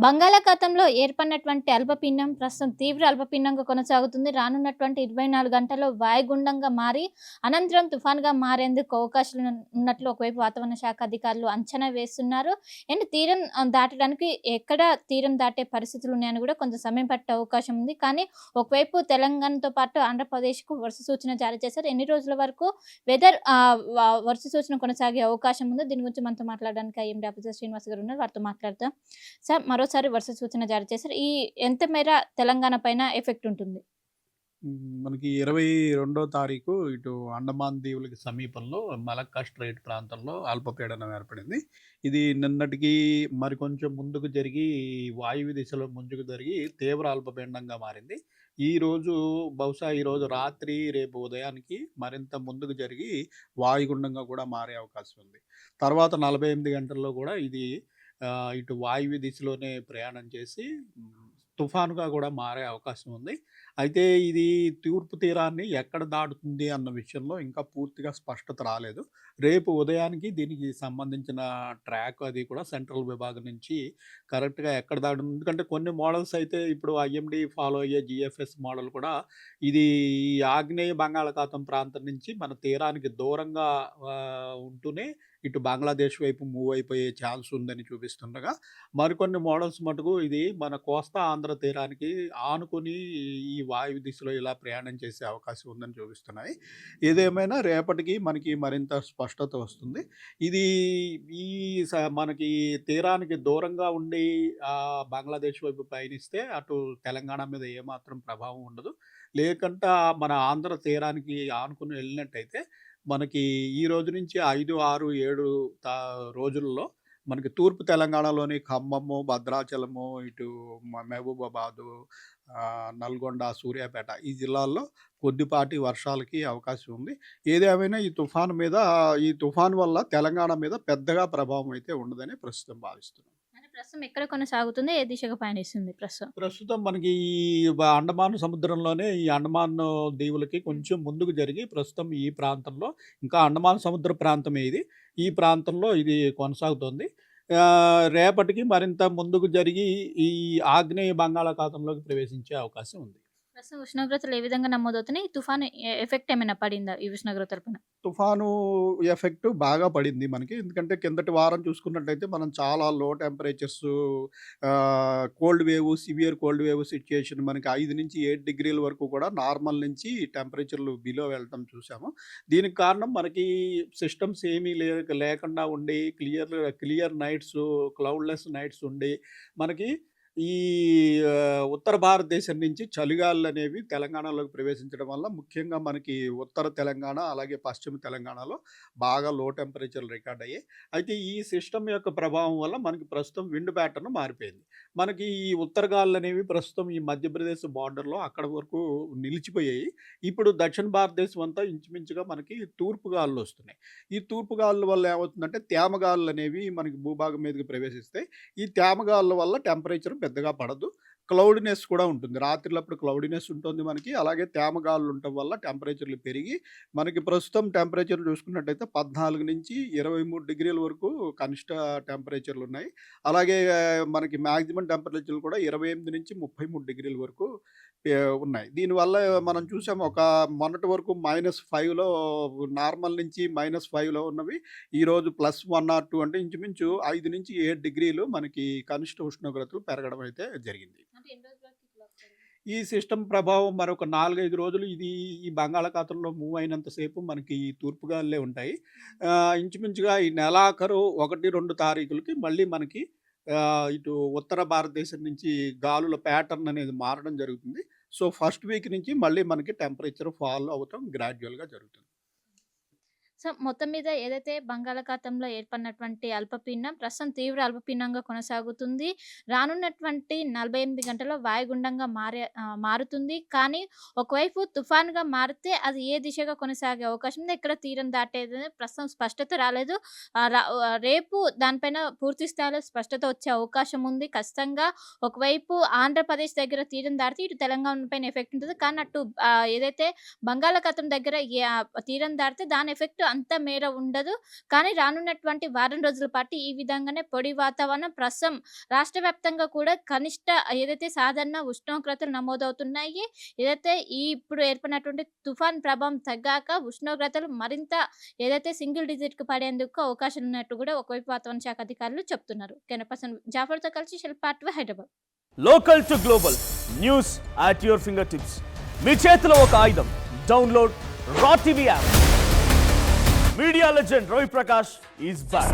బంగాళాఖాతంలో ఏర్పడినటువంటి అల్పపీడనం ప్రస్తుతం తీవ్ర అల్పపీడనంగా కొనసాగుతుంది. రానున్నటువంటి 24 గంటల్లో వాయుగుండంగా మారి అనంతరం తుఫాన్‌గా మారేందుకు అవకాశాలు ఉన్నట్లు ఒకవైపు వాతావరణ శాఖ అధికారులు అంచనా వేస్తున్నారు. అండ్ తీరం దాటడానికి ఎక్కడ తీరం దాటే పరిస్థితులు ఉన్నాయని కూడా కొంచెం సమయం పట్టే అవకాశం ఉంది. కానీ ఒకవైపు తెలంగాణతో పాటు ఆంధ్రప్రదేశ్‌కు వర్ష సూచన జారీ చేశారు. ఎన్ని రోజుల వరకు వెదర్ వర్ష సూచన కొనసాగే అవకాశం ఉందో దీని గురించి మనతో మాట్లాడడానికి ఐఎండీ ఆఫీసర్ శ్రీనివాస్ గారు ఉన్నారు. వారితో మాట్లాడదాం. సార్ మరోసారి వర్ష సూచన జారీ చేశారు. ఎంత మేర తెలంగాణ పైన ఎఫెక్ట్ ఉంటుంది? మనకి 22 తారీఖు ఇటు అండమాన్ దీవులకి సమీపంలో మలక్కా స్ట్రెయిట్ ప్రాంతంలో అల్పపీడనం ఏర్పడింది. ఇది నిన్నటికి మరికొంచెం ముందుకు జరిగి వాయువ్య దిశలో ముందుకు జరిగి తీవ్ర అల్పపీడనంగా మారింది. ఈరోజు బహుశా ఈరోజు రాత్రి, రేపు ఉదయానికి మరింత ముందుకు జరిగి వాయుగుండంగా కూడా మారే అవకాశం ఉంది. తర్వాత 48 గంటల్లో కూడా ఇది ఇటు వాయువ్య దిశలోనే ప్రయాణం చేసి తుఫానుగా కూడా మారే అవకాశం ఉంది. అయితే ఇది తూర్పు తీరాన్ని ఎక్కడ దాటుతుంది అన్న విషయంలో ఇంకా పూర్తిగా స్పష్టత రాలేదు. రేపు ఉదయానికి దీనికి సంబంధించిన ట్రాక్ అది కూడా సెంట్రల్ విభాగం నుంచి కరెక్ట్‌గా ఎక్కడ దాటుతుంది, ఎందుకంటే కొన్ని మోడల్స్ అయితే ఇప్పుడు ఐఎండీ ఫాలో అయ్యే జీఎఫ్ఎస్ మోడల్ కూడా ఇది ఈ ఆగ్నేయ బంగాళాఖాతం ప్రాంతం నుంచి మన తీరానికి దూరంగా ఉంటూనే ఇటు బంగ్లాదేశ్ వైపు మూవ్ అయిపోయే ఛాన్స్ ఉందని చూపిస్తుండగా, మరికొన్ని మోడల్స్ మటుకు ఇది మన కోస్తా ఆంధ్ర తీరానికి ఆనుకొని ఈ వాయు దిశలో ఇలా ప్రయాణం చేసే అవకాశం ఉందని చూపిస్తున్నాయి. ఏదేమైనా రేపటికి మనకి మరింత స్పష్టత వస్తుంది. ఇది ఈ మనకి తీరానికి దూరంగా ఉండి బంగ్లాదేశ్ వైపు పయనిస్తే అటు తెలంగాణ మీద ఏమాత్రం ప్రభావం ఉండదు. లేకంటే మన ఆంధ్ర తీరానికి ఆనుకుని వెళ్ళినట్టయితే మనకి ఈ రోజు నుంచి 5, 6, 7 తా రోజుల్లో మనకి తూర్పు తెలంగాణలోని ఖమ్మము, భద్రాచలము, ఇటు మహబూబాబాదు, నల్గొండ, సూర్యాపేట ఈ జిల్లాల్లో కొద్దిపాటి వర్షాలకి అవకాశం ఉంది. ఏదేమైనా ఈ తుఫాను వల్ల తెలంగాణ మీద పెద్దగా ప్రభావం అయితే ఉండదని ప్రస్తుతం భావిస్తున్నాం. అంటే ప్రస్తుతం ఎక్కడ కొనసాగుతుంది? ఏ దిశగా పయనిస్తుంది ప్రస్తుతం? ప్రస్తుతం మనకి ఈ అండమాన్ సముద్రంలోనే ఈ అండమాన్ దీవులకి కొంచెం ముందుకు జరిగి ప్రస్తుతం ఈ ప్రాంతంలో ఇంకా అండమాన్ సముద్ర ప్రాంతమే ఇది. ఈ ప్రాంతంలో ఇది కొనసాగుతోంది. రేపటికి మరింత ముందుకు జరిగి ఈ ఆగ్నేయ బంగాళాఖాతంలోకి ప్రవేశించే అవకాశం ఉంది. ప్రస్తుతం ఉష్ణోగ్రతలు ఏ విధంగా నమోదవుతున్నాయి? ఈ తుఫాను ఎఫెక్ట్ ఏమైనా పడిందా ఈ ఉష్ణోగ్రతల పైన? తుఫాను ఎఫెక్ట్ బాగా పడింది మనకి. ఎందుకంటే కిందటి వారం చూసుకున్నట్టయితే మనం చాలా లో temperatures, cold wave, severe cold wave situation మనకి 5-7 డిగ్రీల వరకు కూడా నార్మల్ నుంచి టెంపరేచర్‌లు బిలో వెళ్ళటం చూసాము. దీనికి కారణం మనకి సిస్టమ్స్ ఏమీ లేకుండా ఉండి క్లియర్ నైట్స్, క్లౌడ్‌లెస్ నైట్స్ ఉండి మనకి ఈ ఉత్తర భారతదేశం నుంచి చలిగాలులనేవి తెలంగాణలోకి ప్రవేశించడం వల్ల ముఖ్యంగా మనకి ఉత్తర తెలంగాణ, అలాగే పశ్చిమ తెలంగాణలో బాగా లో టెంపరేచర్‌లు రికార్డ్ అయ్యాయి. అయితే ఈ సిస్టమ్ యొక్క ప్రభావం వల్ల మనకి ప్రస్తుతం విండ్ ప్యాటర్న్ మారిపోయింది. మనకి ఈ ఉత్తర గాలులనేవి ప్రస్తుతం ఈ మధ్యప్రదేశ్ బార్డర్‌లో అక్కడి వరకు నిలిచిపోయాయి. ఇప్పుడు దక్షిణ భారతదేశం అంతా ఇంచుమించుగా మనకి తూర్పు గాలులొస్తున్నాయి. ఈ తూర్పు గాలుల వల్ల ఏమవుతుందంటే తేమ గాలులనేవి మనకి భూభాగం మీదకి ప్రవేశిస్తాయి. ఈ తేమ గాలుల వల్ల టెంపరేచర్ పెద్దగా పడదు. క్లౌడీనెస్ కూడా ఉంటుంది. రాత్రిళ్ళప్పుడు క్లౌడీనెస్ ఉంటుంది మనకి. అలాగే తేమ గాలులు ఉండటం వల్ల టెంపరేచర్‌లు పెరిగి మనకి ప్రస్తుతం టెంపరేచర్ చూసుకున్నట్టయితే 14-23 డిగ్రీల వరకు కనిష్ట టెంపరేచర్‌లున్నాయి. అలాగే మనకి మాక్సిమం టెంపరేచర్‌లు కూడా 28-33 డిగ్రీల వరకు ఉన్నాయి. దీనివల్ల మనం చూసాం మొన్నటి వరకు -5లో నార్మల్ నుంచి -5లో ఉన్నవి ఈరోజు +1 ఆర్ 2 అంటే ఇంచుమించు 5-7 డిగ్రీలు మనకి కనిష్ట ఉష్ణోగ్రతలు పెరగడం అయితే జరిగింది. అంటే ఎన్ని రోజుల వరకు ఇట్లా ఉంటుంది? ఈ సిస్టమ్ ప్రభావం మరొక 4, 5 రోజులు ఇది ఈ బంగాళాఖాతంలో మూవ్ అయినంత సేపు మనకి ఈ తూర్పు గాలులే ఉంటాయి. ఇంచుమించుగా ఈ నెలాఖరు 1, 2 తారీఖులకి మళ్ళీ మనకి ఇటు ఉత్తర భారతదేశం నుంచి గాలుల ప్యాటర్న్ అనేది మారడం జరుగుతుంది. సో, ఫస్ట్ వీక్ నుంచి మళ్ళీ మనకి టెంపరేచర్ ఫాల్ అవ్వటం గ్రాడ్యుయల్‌గా జరుగుతుంది. సో, మొత్తం మీద ఏదైతే బంగాళాఖాతంలో ఏర్పడినటువంటి అల్పపీడనం ప్రస్తుతం తీవ్ర అల్పపీడనంగా కొనసాగుతుంది. రానున్నటువంటి 48 గంటల్లో వాయుగుండంగా మారుతుంది. కానీ ఒకవైపు తుఫాన్‌గా మారితే అది ఏ దిశగా కొనసాగే అవకాశం ఉంది? ఎక్కడ తీరం దాటేది ప్రస్తుతం స్పష్టత రాలేదు. రేపు దానిపైన పూర్తి స్థాయిలో స్పష్టత వచ్చే అవకాశం ఉంది. ఖచ్చితంగా ఒకవైపు ఆంధ్రప్రదేశ్ దగ్గర తీరం దాటితే ఇటు తెలంగాణ పైన ఎఫెక్ట్ ఉంటది. కానీ అటు ఏదైతే బంగాళాఖాతం దగ్గర తీరం దాటితే దాని ఎఫెక్ట్ అంత మేర ఉండదు. కానీ రానున్నటువంటి వారం రోజుల పాటు ఈ విధంగానే పొడి వాతావరణం ప్రస్తుతం రాష్ట్ర వ్యాప్తంగా కూడా కనిష్ట ఏదైతే సాధారణ ఉష్ణోగ్రతలు నమోదవుతున్నాయి. ఏదైతే ఇప్పుడు ఏర్పడినటువంటి తుఫాన్ ప్రభావం తగ్గాక ఉష్ణోగ్రతలు మరింత ఏదైతే సింగిల్ డిజిట్‌కి పడేందుకు అవకాశాలు ఉన్నట్టు కూడా ఒకవైపు వాతావరణ శాఖ అధికారులు చెప్తున్నారు. కెమెరా పర్సన్ జాఫర్‌తో కలిసి Shilpa Atwa, Hyderabad. Local to global news at your fingertips. మీ చేతిలో ఒక ఆయుధం. Download R TV app. Media legend Ravi Prakash is back.